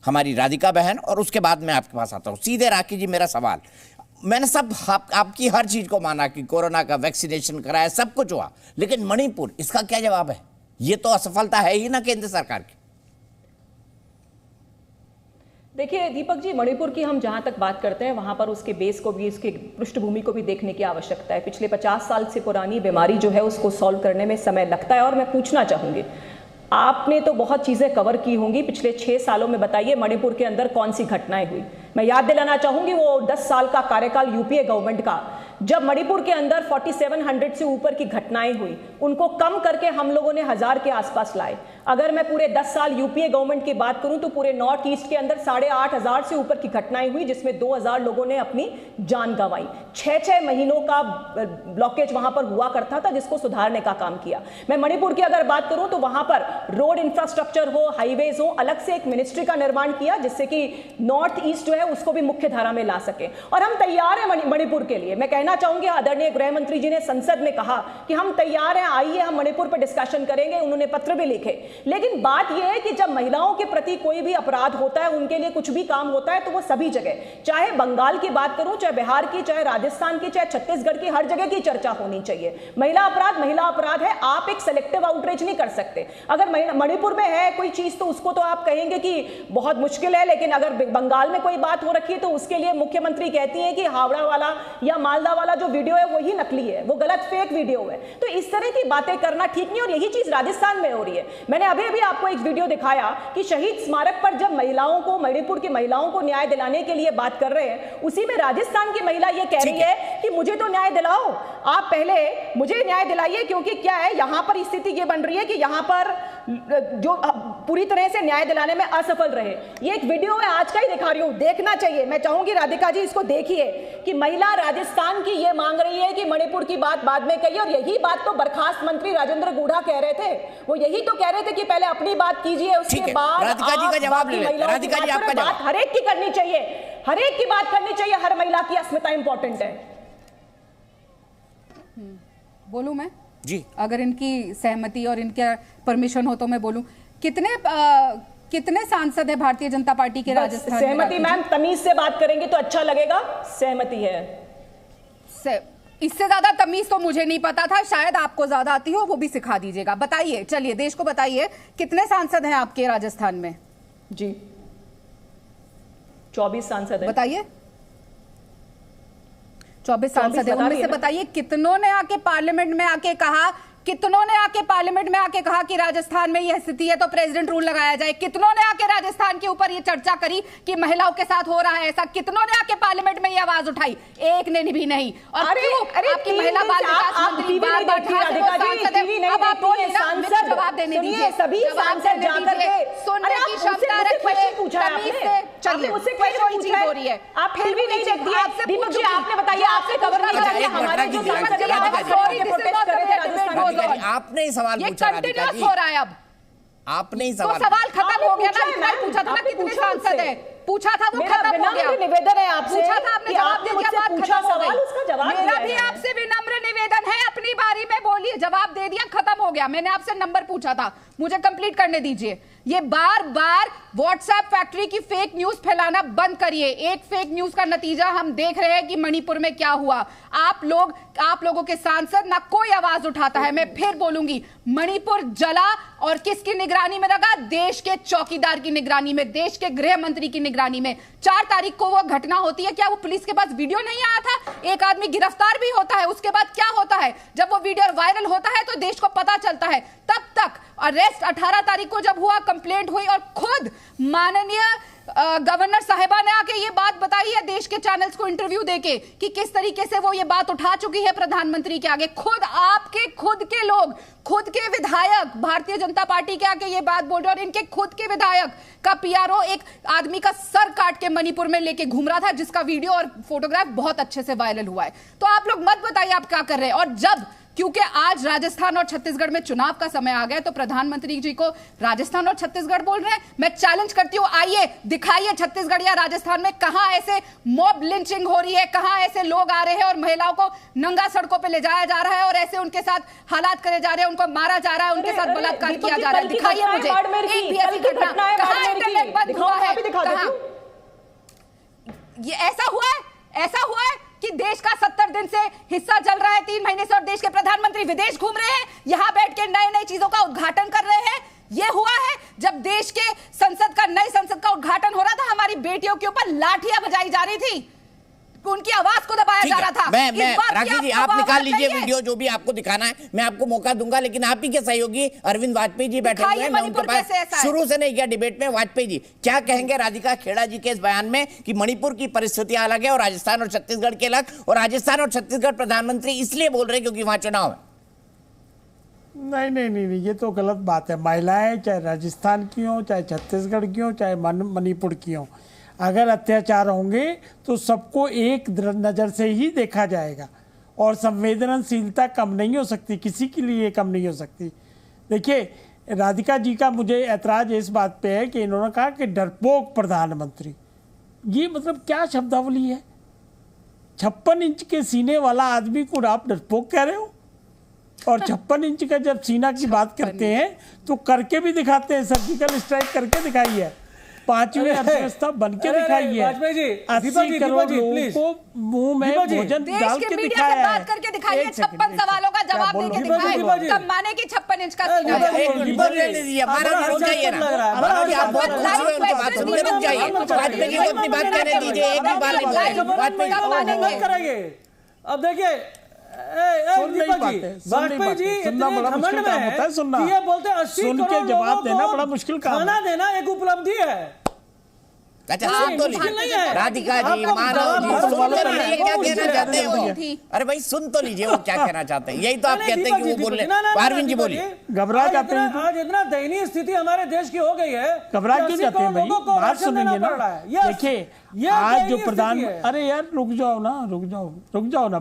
हमारी राधिका बहन और उसके बाद मैं आपके पास आता हूं। सीधे राखी जी, मेरा सवाल, मैंने सब आपकी हर चीज को माना कि कोरोना का वैक्सीनेशन कराया, सब कुछ हुआ, लेकिन मणिपुर, इसका क्या जवाब है? ये तो असफलता है ही ना केंद्र सरकार की। देखिए दीपक जी, मणिपुर की हम जहां तक बात करते हैं वहां पर उसके बेस को भी, उसके पृष्ठभूमि को भी देखने की आवश्यकता है। पिछले 50 साल से पुरानी बीमारी जो है उसको सॉल्व करने में समय लगता है। और मैं पूछना चाहूंगी, आपने तो बहुत चीजें कवर की होंगी पिछले 6 सालों में, बताइए मणिपुर के अंदर कौन सी घटनाएं हुई? मैं याद दिलाना चाहूंगी वो 10 साल का कार्यकाल यूपीए गवर्नमेंट का, जब मणिपुर के अंदर 4700 से ऊपर की घटनाएं हुई, उनको कम करके हम लोगों ने 1000 के आसपास लाए। अगर मैं पूरे 10 साल यूपीए गवर्नमेंट की बात करूं तो पूरे नॉर्थ ईस्ट के अंदर 8500 से ऊपर की घटनाएं हुई, जिसमें 2000 लोगों ने अपनी जान गंवाई। 6 महीनों का ब्लॉकेज वहां पर हुआ करता था, जिसको सुधारने का काम किया। मैं मणिपुर की अगर बात करूं तो वहां पर रोड इंफ्रास्ट्रक्चर हो, हाईवेज हो, अलग से एक मिनिस्ट्री का निर्माण किया, जिससे कि नॉर्थ ईस्ट जो है उसको भी मुख्य धारा में ला सके। और हम तैयार हैं मणिपुर के लिए। मैं कहना चाहूंगी, आदरणीय गृह मंत्री जी ने संसद में कहा कि हम तैयार हैं, आइए हम मणिपुर पर डिस्कशन करेंगे। उन्होंने पत्र भी लिखे। लेकिन बात यह है कि जब महिलाओं के प्रति कोई भी अपराध होता है, उनके लिए कुछ भी काम होता है, तो वो सभी जगह, चाहे बंगाल की बात करूं, चाहे बिहार की, चाहे राजस्थान की, चाहे छत्तीसगढ़ की, हर जगह की चर्चा होनी चाहिए। महिला अपराध है। आप एक सेलेक्टिव आउटरीच नहीं कर सकते। अगर मणिपुर में है कोई चीज तो उसको तो आप कहेंगे कि बहुत मुश्किल है, लेकिन अगर बंगाल में कोई बात हो रखी है तो उसके लिए मुख्यमंत्री कहती है कि हावड़ा वाला या मालदा वाला जो वीडियो है वही नकली है, वो गलत फेक वीडियो है। तो इस तरह की बातें करना ठीक नहीं, और यही चीज राजस्थान में हो रही है। मैंने अभी आपको एक वीडियो दिखाया कि शहीद स्मारक पर जब महिलाओं को, मणिपुर की महिलाओं को न्याय दिलाने के लिए बात कर रहे हैं, उसी में राजस्थान की महिला ये कह रही है कि मुझे तो न्याय दिलाओ, आप पहले मुझे न्याय दिलाइए, क्योंकि क्या है यहां पर स्थिति ये बन रही है कि यहां पर जो पूरी तरह से न्याय दिलाने में असफल रहे। ये एक वीडियो है, आज का ही दिखा रही हूं, देखना चाहिए। मैं चाहूंगी राधिका जी इसको देखिए कि महिला राजस्थान की ये मांग रही है कि मणिपुर की बात बाद में कहिए। और यही बात तो बर्खास्त मंत्री राजेंद्र गुढ़ा कह रहे थे। वो यही तो कह रहे थे कि पहले अपनी बात कीजिए, उसके बाद राधिका जी का जवाब ले लें। राधिका जी आपका जवाब। हर एक की करनी चाहिए, हर एक की बात करनी चाहिए, हर महिला की अस्मिता इंपॉर्टेंट है। बोलूं मैं जी, अगर इनकी सहमति और इनका परमिशन हो तो मैं बोलूं। कितने सांसद है भारतीय जनता पार्टी के राजस्थान? सहमति मैम, तमीज से बात करेंगे तो अच्छा लगेगा। सहमति है। इससे ज्यादा तमीज तो मुझे नहीं पता था, शायद आपको ज्यादा आती हो, वो भी सिखा दीजिएगा। बताइए, चलिए देश को बताइए, कितने सांसद हैं आपके राजस्थान में? जी 24 सांसद हैं। बताइए, 24 सांसद है, उनमें से बताइए कितनों ने आके पार्लियामेंट में आके कहा कितनों ने आके पार्लियामेंट में आके कहा कि राजस्थान में यह स्थिति है तो प्रेसिडेंट रूल लगाया जाए? कितनों ने आके राजस्थान के ऊपर ये चर्चा करी कि महिलाओं के साथ हो रहा है ऐसा? कितनों ने आके पार्लियामेंट में ये आवाज उठाई? एक ने भी नहीं। और क्यों आपकी महिला बाल विकास मंत्री बार-बार अब आप बोलिए ना, मुझे जवाब देने दीजिए। सभी सांसद जाकर के सुनने की क्षमता रखिए, तमीज से चलिए। मुझसे क्वेश्चन चीज हो रही है, आप फिर भी नहीं देखती है। दीपक जी आपने बताइए, आपने कवर नहीं किया हमारे जो आपने ही सवाल पूछा राधिका जी, हो रहा है अब आपने ही तो सवाल खत्म हो गया ना। इतना ही पूछा था ना कितने सांसद है, पूछा था वो खत्म हो गया। निवेदन है आपसे, पूछा था आपने, जवाब दे दिया, बात खत्म हो गई। उसका जवाब मेरा भी आपसे विनम्र निवेदन है, अपनी बारी में बोलिए। जवाब दे दिया, खत्म हो गया। मैंने आपसे नंबर पूछा था, मुझे कंप्लीट करने दीजिए। ये बार बार व्हाट्सएप फैक्ट्री की फेक न्यूज फैलाना बंद करिए। एक फेक न्यूज का नतीजा हम देख रहे हैं कि मणिपुर में क्या हुआ। आप लोगों के सांसद ना कोई आवाज उठाता है। मैं फिर बोलूंगी, मणिपुर जला और किसकी निगरानी में लगा? देश के चौकीदार की निगरानी में, देश के गृह मंत्री की निगरानी में। 4 तारीख को वो घटना होती है, क्या वो पुलिस के पास वीडियो नहीं आया था? एक आदमी गिरफ्तार भी होता है, उसके बाद क्या होता है? जब वो वीडियो वायरल होता है तो देश को पता चलता है। तब तक अरेस्ट 18 तारीख को जब हुआ, कंप्लेंट हुई और खुद माननीय गवर्नर साहिबा ने आके ये बात बताई है देश के चैनल्स को इंटरव्यू देके कि किस तरीके से वो ये बात उठा चुकी है प्रधानमंत्री के आगे। खुद आपके खुद के लोग, खुद के विधायक भारतीय जनता पार्टी के आके ये बात बोल रहे और इनके खुद के विधायक का पीआरओ एक आदमी का सर काट के मणिपुर में लेके घूम रहा था, जिसका वीडियो और फोटोग्राफ बहुत अच्छे से वायरल हुआ है। तो आप लोग मत बताइए आप क्या कर रहे हैं। और जब क्योंकि आज राजस्थान और छत्तीसगढ़ में चुनाव का समय आ गया तो प्रधानमंत्री जी को राजस्थान और छत्तीसगढ़ बोल रहे हैं। मैं चैलेंज करती हूं, आइए दिखाइए छत्तीसगढ़ या राजस्थान में कहां ऐसे मॉब लिंचिंग हो रही है, कहां ऐसे लोग आ रहे हैं और महिलाओं को नंगा सड़कों पे ले जाया जा रहा है और ऐसे उनके साथ हालात करे जा रहे हैं, उनको मारा जा रहा है, उनके साथ बलात्कार किया जा रहा है। दिखाइए मुझे एक भी ऐसी घटना, कहां इंटरनेट बंद हुआ है, कहां ये ऐसा हुआ है? ऐसा हुआ है कि देश का 70 दिन से हिस्सा चल रहा है 3 महीने से और देश के प्रधानमंत्री विदेश घूम रहे हैं, यहां बैठ के नई नई चीजों का उद्घाटन कर रहे हैं। यह हुआ है जब देश के नई संसद का उद्घाटन हो रहा था, हमारी बेटियों के ऊपर लाठियां बजाई जा रही थी, उनकी आवाज को दबाया जा रहा था। मैं राकेश जी, आप निकाल लीजिए वीडियो जो भी आपको दिखाना है, मैं आपको मौका दूंगा। लेकिन आप ही के सहयोगी अरविंद वाजपेयी जी बैठे हुए हैं, मैं उनके पास शुरू से नहीं किया डिबेट में। वाजपेयी जी क्या कहेंगे राधिका खेड़ा जी के इस बयान में कि मणिपुर की परिस्थितियां अलग है और राजस्थान और छत्तीसगढ़ के अलग, और राजस्थान और छत्तीसगढ़ प्रधानमंत्री इसलिए बोल रहे हैं क्योंकि वहां चुनाव है? नहीं, ये तो गलत बात है। महिलाएं चाहे राजस्थान की हो, चाहे छत्तीसगढ़ की हो, चाहे मणिपुर की हो, अगर अत्याचार होंगे तो सबको एक नज़र से ही देखा जाएगा और संवेदनशीलता कम नहीं हो सकती, किसी के लिए कम नहीं हो सकती। देखिए, राधिका जी का मुझे ऐतराज इस बात पे है कि इन्होंने कहा कि डरपोक प्रधानमंत्री, ये मतलब क्या शब्दावली है? 56 इंच के सीने वाला आदमी को आप डरपोक कह रहे हो? और 56 इंच का जब सीना की बात करते हैं तो करके भी दिखाते हैं, सर्जिकल स्ट्राइक करके दिखाई है, 5वीं अर्थव्यवस्था बन के दिखाई है, 80 करोड़ लोगों को मुंह में भोजन डाल के दिखाया है। बात करके दिखाइए, 56 सवालों का जवाब देके दिखाइए, तब माने कि 56 इंच का सीना है। रुक जाइए ना, आप बहुत खुश हुए उनकी बात सुनकर, रुक जाइए। वाजपेयी जी को अपनी बात कहने दीजिए, एक भी बार नहीं बोले वाजपेयी जी। अब देखिए वाजपेयी जी सुनना बड़ा मुश्किल काम होता है, सुनना ये बोलते 80 सुन के जवाब देना बड़ा मुश्किल काम है। खाना देना एक उपलब्धि है। अच्छा सुन तो लीजिए राधिका जी, मानव जी, सुन तो लीजिए क्या कहना चाहते हैं वो। अरे भाई सुन तो लीजिए वो क्या कहना चाहते हैं, यही तो आप कहते हैं कि वो बोल रहे हैं। अरविंद जी बोलिए। घबरा जाते हैं, आज इतना दयनीय स्थिति हमारे देश की हो गई है, घबरा क्यों जाते हैं भाई? बात सुनेंगे ना। देखिए आज जो प्रधान, अरे यार रुक जाओ ना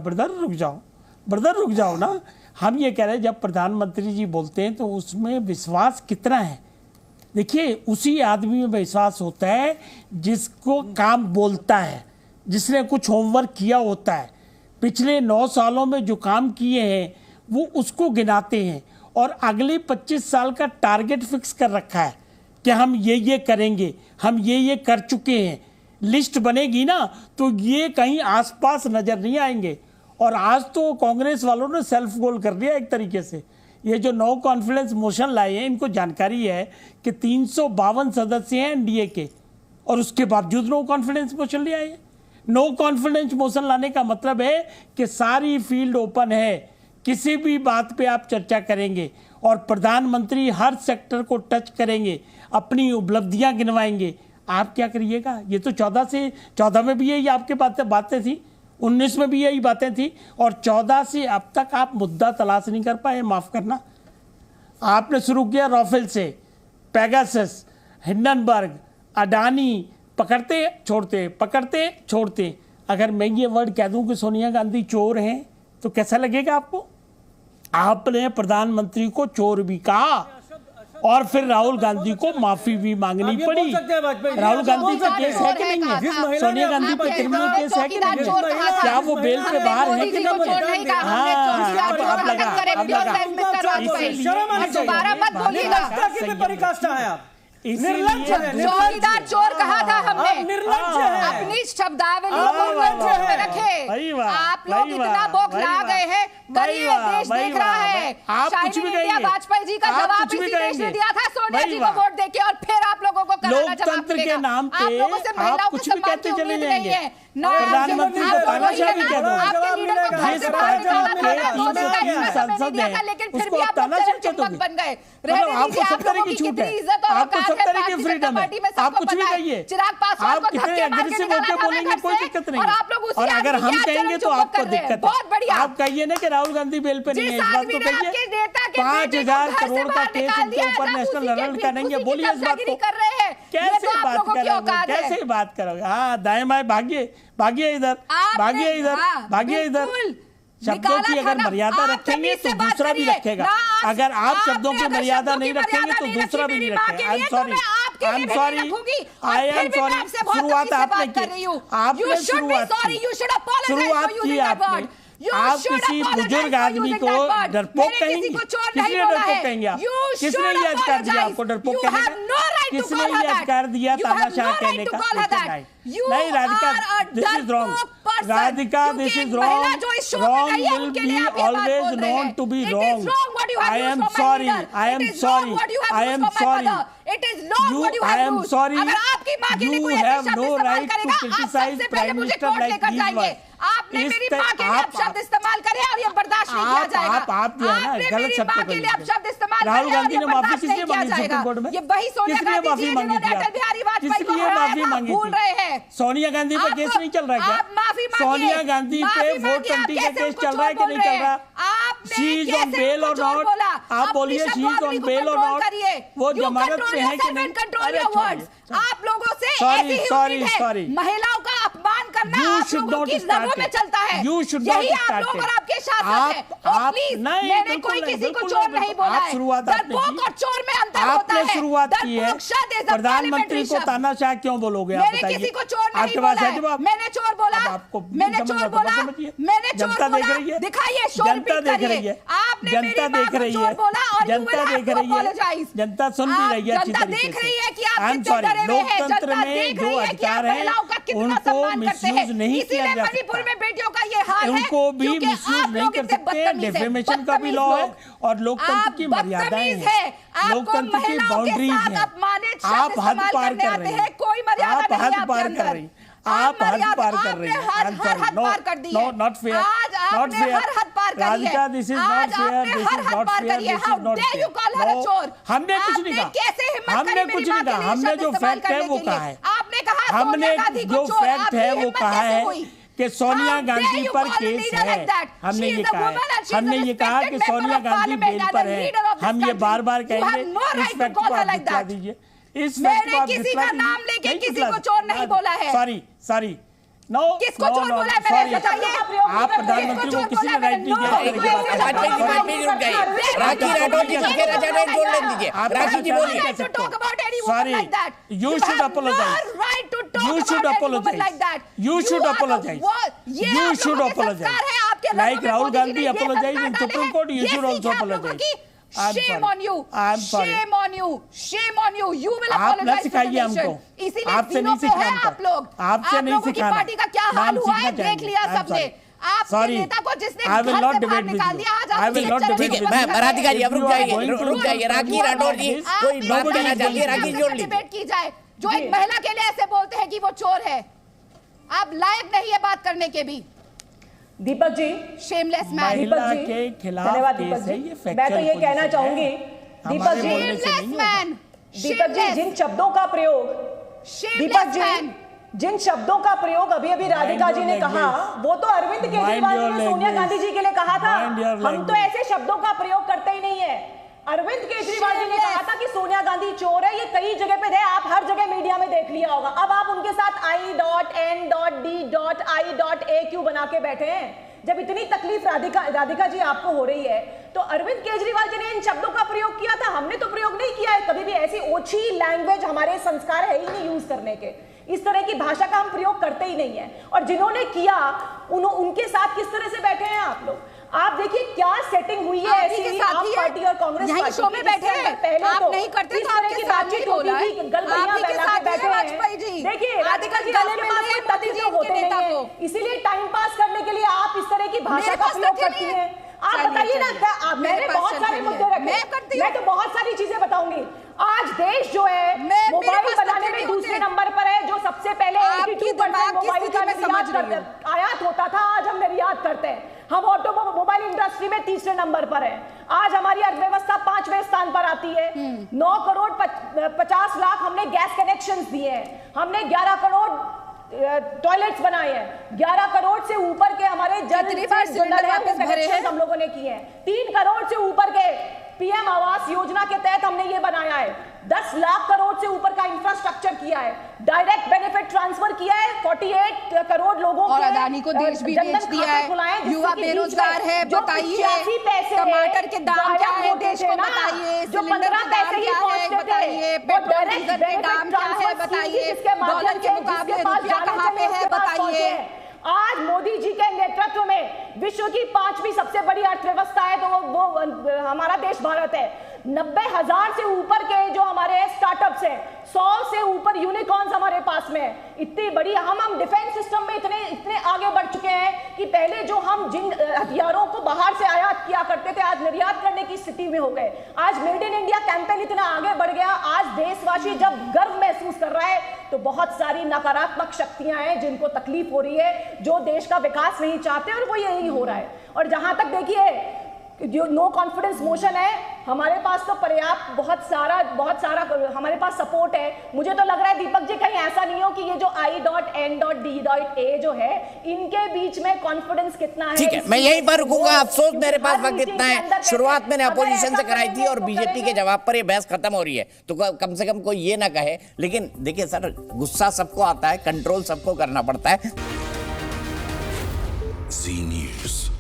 ब्रदर, रुक जाओ ना। हम ये कह रहे हैं जब प्रधानमंत्री जी बोलते हैं तो उसमें विश्वास कितना है? देखिए उसी आदमी में विश्वास होता है जिसको काम बोलता है, जिसने कुछ होमवर्क किया होता है, पिछले 9 सालों में जो काम किए हैं वो उसको गिनाते हैं और अगले 25 साल का टारगेट फिक्स कर रखा है कि हम ये करेंगे, हम ये कर चुके हैं। लिस्ट बनेगी ना तो ये कहीं आसपास नजर नहीं आएंगे। और आज तो कांग्रेस वालों ने सेल्फ गोल कर दिया एक तरीके से। ये जो नो कॉन्फिडेंस मोशन लाए हैं, इनको जानकारी है कि 352 सदस्य हैं एनडीए के और उसके बावजूद नो कॉन्फिडेंस मोशन ले आए। नो कॉन्फिडेंस मोशन लाने का मतलब है कि सारी फील्ड ओपन है किसी भी बात पे आप चर्चा करेंगे और प्रधानमंत्री हर सेक्टर को टच करेंगे, अपनी उपलब्धियां गिनवाएंगे, आप क्या करिएगा? ये तो 14 में भी यही आपके बातें थी, 19 में भी यही बातें थी, और 14 से अब तक आप मुद्दा तलाश नहीं कर पाए। माफ करना, आपने शुरू किया राफेल से, पेगासस, हिंडनबर्ग, अडानी, पकड़ते छोड़ते। अगर मैं ये वर्ड कह दूं कि सोनिया गांधी चोर हैं तो कैसा लगेगा आपको? आपने प्रधानमंत्री को चोर भी कहा और फिर राहुल गांधी को माफी भी मांगनी पड़ी। राहुल गांधी का केस है कि नहीं है? सोनिया गांधी पे क्रिमिनल केस है कि नहीं है? क्या वो बेल पे बाहर है कि नहीं? चौकीदार चोर कहा था हमने, अपनी शब्दावली में रखे। आप लोग इतना बौखला गए हैं, करिए, देश देख रहा है। शाइनिंग इंडिया वाजपेयी जी का जवाब इसी देश ने दिया था सोनिया जी को वोट देके, और फिर आप लोगों को कराना जवाब मिलेगा। के नाम पे आप लोगों से महिलाओं को सम्मान की उम्मीद नहीं है। प्रधानमंत्री को तानाशाह भी कह दो, आपके लीडर को घर से बाहर निकाला था, सांसद है, लेकिन फिर भी आप लोग चुंबक बन गए। आपको सब तरह की छूट है, आपको सब तरह की फ्रीडम है, आप कुछ भी कहिए, आप कितने एग्रेसिव होकर बोलेंगे, कोई दिक्कत नहीं है। और अगर हम कहेंगे तो आपको दिक्कत है। आप कहिए ना कि राहुल गांधी बेल पे नहीं है, इस बात को कहिए। 5,000 करोड़ का केस उनके ऊपर नेशनल हेराल्ड का नहीं है, बोलिए इस बात को। कैसे बात करोगे, कैसे बात करोगे? हाँ, दाएं बाएं भागिए इधर। शब्दों की अगर मर्यादा रखेंगे तो दूसरा भी रखेगा, अगर आप शब्दों की मर्यादा नहीं रखेंगे तो दूसरा भी नहीं रखेगा। आई एम सॉरी। शुरुआत आपने की। आप किसी बुजुर्ग आदमी को डरपोक कहेंगे? किसने डरपोक कहेंगे? आप किसने ये अधिकार दिया आपको डरपोक कहने का? किसने ये अधिकार दिया तानाशाह कहने का? नहीं Radhika, this is wrong. Radhika, this is wrong. Wrong will be always known to be wrong. I am sorry. You have no right to criticize Prime Minister like these words. आपने मेरी माँ के लिए शब्द इस्तेमाल करे और ये बर्दाश्त नहीं किया जाएगा। आप जो है ना गलत शब्द के लिए आप शब्द इस्तेमाल राहुल गांधी ने माफी किसलिए मांगी सुप्रीम कोर्ट में? ये वही सोनिया गांधी जी जिन्होंने अटल बिहारी वाजपेयी को हराया, भूल रहे हैं। सोनिया गांधी पे केस नहीं चल रहा है क्या? सोनिया गांधी पे 420 का केस चल रहा है कि नहीं चल रहा? शी इज ऑन बेल और नॉट? आप बोलिए शी इज ऑन बेल और नॉट? वो जमानत पे है कि नहीं? आप लोगों से ऐसी ही उम्मीद है। महिलाओं का अपमान करना आप लोगों की लबों में चलता है। यही आप लोग और आपके शासन है। प्लीज, मैंने कोई किसी को चोर नहीं बोला है। डरपोक और चोर में अंतर होता है। आपने शुरुआत की है, प्रधानमंत्री को तानाशाह क्यों बोलोगे? आप बताइए। किसी को चोर नहीं बोला है। मैंने चोर बोला, मैंने चोर बोला, मैंने चोर जनता देख रही है, दिखाइए, जनता देख रही है, जनता देख रही है, जनता देख रही है, जनता सुन भी रही है, जनता देख रही है कि आप कितने डरे हुए हैं, लोकतंत्र जनता में देख जो रही है कि आप अधिकार है महिलाओं का कितना उनको सम्मान करते हैं। मिसयूज नहीं किया जा मणिपुर सकता, में बेटियों का ये हाल है उनको भी क्योंकि मिसयूज आप नहीं लोग कर इतने सकते। बदतमीज हैं, डिफेमेशन का भी लॉ है और लोकतंत्र की मर्यादाएं हैं, लोकतंत्र की बाउंड्रीज हैं। आप हद पार कर रहे हैं, कोई मर्यादा आप नहीं हद आपके पार कर अंदर। रही हैं, आप हद पार कर रही हैं। हर हद पार कर दी है। नॉट फेयर, आज आपने हर हद पार करी है। Radhika, this is not fair, this is not fair, this is not fair. हमने कुछ नहीं कहा, हमने कुछ नहीं कहा, हमने जो फैक्ट है वो कहा है। आपने कहा हमने जो फैक्ट है वो कहा है कि सोनिया गांधी पर केस है। हमने ये कहा है, हमने ये कहा कि सोनिया गांधी बेल पर है। हम ये बार बार कहेंगे, इस फैक्ट को आप दिखा दीजिए। इस फैक्ट को आप किसी का नाम लेके किसी को चोर नहीं बोला है। सॉरी नो, किसको चोर बोला है? मैंने बताइए। आप प्रधानमंत्री को किसी ने राइट नहीं दिया। राखी राठौर जी के राजा ने जोड़ ले दीजिए। राखी जी बोलिए। Sorry, you should apologise, you should apologise, you should apologise, you should apologise like Rahul Gandhi apologise in Supreme Court, you should also apologise. Shame on you. I'm sorry. Shame on you. Shame on you. You will आप apologize न to the सिखाइए nation. हमको, इसीलिए आपसे दिनों नहीं पे है सिखाना, आप लोग, आपसे नहीं लोगों की सिखाना। पार्टी का क्या हाल हुआ है देख लिया सबने। आपके नेता को जिसने घर से बाहर निकाल दिया, आज आप ठीक है, मैं राधिका जी अब रुक जाइए। राखी राठौर जी कोई बात कहना चाहती है, राखी जोड़ लीजिए। डिबेट की जाए। जो एक महिला के लिए ऐसे बोलते हैं कि वो चोर है, आप लायक नहीं है बात करने के भी। Deepak ji, shameless man. महिला दीपक जी, के खिलाफ धन्यवाद केस दीपक है, जी। ये मैं तो फैक्चुअल ये कहना पोजीशन चाहूंगी है। दीपक हमारे जी, बोलने से नहीं होगा। दीपक जी, जिन शब्दों का प्रयोग दीपक जी, जिन शब्दों का प्रयोग अभी अभी राधिका जी ने कहा, वो तो अरविंद केजरीवाल जी ने सोनिया गांधी जी के लिए कहा था। हम तो ऐसे शब्दों का प्रयोग करते ही नहीं है। अरविंद केजरीवाल जी ने कहा था कि सोनिया गांधी चोर है, ये कई जगह पे थे, आप हर जगह मीडिया में देख लिया होगा। अब आप उनके साथ I.N.D.I क्यों बना के बैठे हैं? जब इतनी तकलीफ राधिका जी आपको हो रही है, तो अरविंद केजरीवाल जी ने इन शब्दों का प्रयोग किया था, हमने तो प्रयोग नहीं किया है कभी भी। ऐसी ओछी लैंग्वेज, हमारे संस्कार है ही नहीं यूज करने के, इस तरह की भाषा का हम प्रयोग करते ही नहीं है। और जिन्होंने किया उनके साथ किस तरह से बैठे हैं आप लोग? आप देखिए क्या सेटिंग हुई है ऐसी आप पार्टी और कांग्रेस यही पार्टी शो में बैठे हैं। पहले आप तो नहीं करते इस तो तरह आपके की साथ बातचीत ही होती बोला है। थी, गलतियां आप ही के फैला साथ के बैठे हैं हैं। वाजपेयी जी। देखिए राधिका जी आपके गले मिल पास रही है कोई तथ्य मोदी जी तो होते के नेता नहीं को। है, इसीलिए टाइम पास करने के लिए आप इस तरह की भाषा मेरे का पास प्रयोग तथ्य करती नहीं है। हैं। आप चलिए, बताइए ना, चलिए। मैंने मेरे बहुत पास सारे तथ्य मुद्दे नहीं है। रखे, मैं करती हूँ। मैं तो बहुत सारी चीजें बताऊंगी। आज देश जो है मेरे मोबाइल पास बनाने तथ्य में नहीं दूसरे होते। नंबर पर है, जो सबसे पहले आपकी 82% दिमाग की मोबाइल स्थिति का मैं समझ रही हूँ। आयात होता था, आज हम निर्यात करते हैं। हम ऑटोमोबाइल इंडस्ट्री में तीसरे नंबर पर है। आज हमारी अर्थव्यवस्था 5वें स्थान पर आती है। 9 करोड़ 50 लाख हमने गैस कनेक्शंस दिए हैं, हमने 11 करोड़ टॉयलेट्स बनाए हैं, 11 करोड़ से ऊपर के हमारे जल कितनी बार सिलेंडर वापस भरे हैं? हम लोगों ने किए हैं। 3 करोड़ से ऊपर के पीएम आवास योजना के तहत हमने ये बनाया है। 10 लाख करोड़ से ऊपर का इंफ्रास्ट्रक्चर किया है, डायरेक्ट बेनिफिट ट्रांसफर किया है 48 करोड़ लोगों और के अदानी को देश भी बेच दिया है। युवा बेरोजगार है, बताइए। टमाटर के दाम क्या है देश को बताइए, जो सिलेंडर 15 के दाम पैसे ही क्या है पहुंचते बताइए, थे, पेट्रोल डीजल के दाम क्या है बताइए, डॉलर के मुकाबले रुपया कहाँ पे है बताइए। आज मोदी जी के नेतृत्व में विश्व की 5वीं सबसे बड़ी अर्थव्यवस्था है, तो वो हमारा देश भारत है। 90,000 से ऊपर के जो हमारे स्टार्टअप्स हैं, 100 से ऊपर यूनिकॉर्न्स हमारे पास में है। इतनी बड़ी हम डिफेंस सिस्टम में इतने आगे बढ़ चुके हैं कि पहले जो हम जिन हथियारों को बाहर से आयात किया करते थे, आज निर्यात करने की स्थिति में हो गए। आज मेड इन इंडिया कैंपेन इतना आगे बढ़ गया। आज देशवासी जब गर्व महसूस कर रहा है, तो बहुत सारी नकारात्मक शक्तियां हैं जिनको तकलीफ हो रही है, जो देश का विकास नहीं चाहते, और वो यही हो रहा है। और जहां तक देखिए जो नो कॉन्फिडेंस मोशन है, हमारे पास तो पर्याप्त बहुत सारा हमारे पास सपोर्ट है। मुझे तो लग रहा है दीपक जी, कहीं ऐसा नहीं हो कि ये जो I.N.D.A जो है, इनके बीच में कॉन्फिडेंस कितना है। ठीक है, मैं यहीं पर रुकूंगा। अफसोस मेरे पास वक्त इतना है। शुरुआत मैंने अपोजिशन से कराई थी और बीजेपी के जवाब पर ये बहस खत्म हो रही है, तो कम से कम कोई ये ना कहे। लेकिन देखिए सर, गुस्सा सबको आता है, कंट्रोल सबको करना पड़ता है। जी न्यूज़।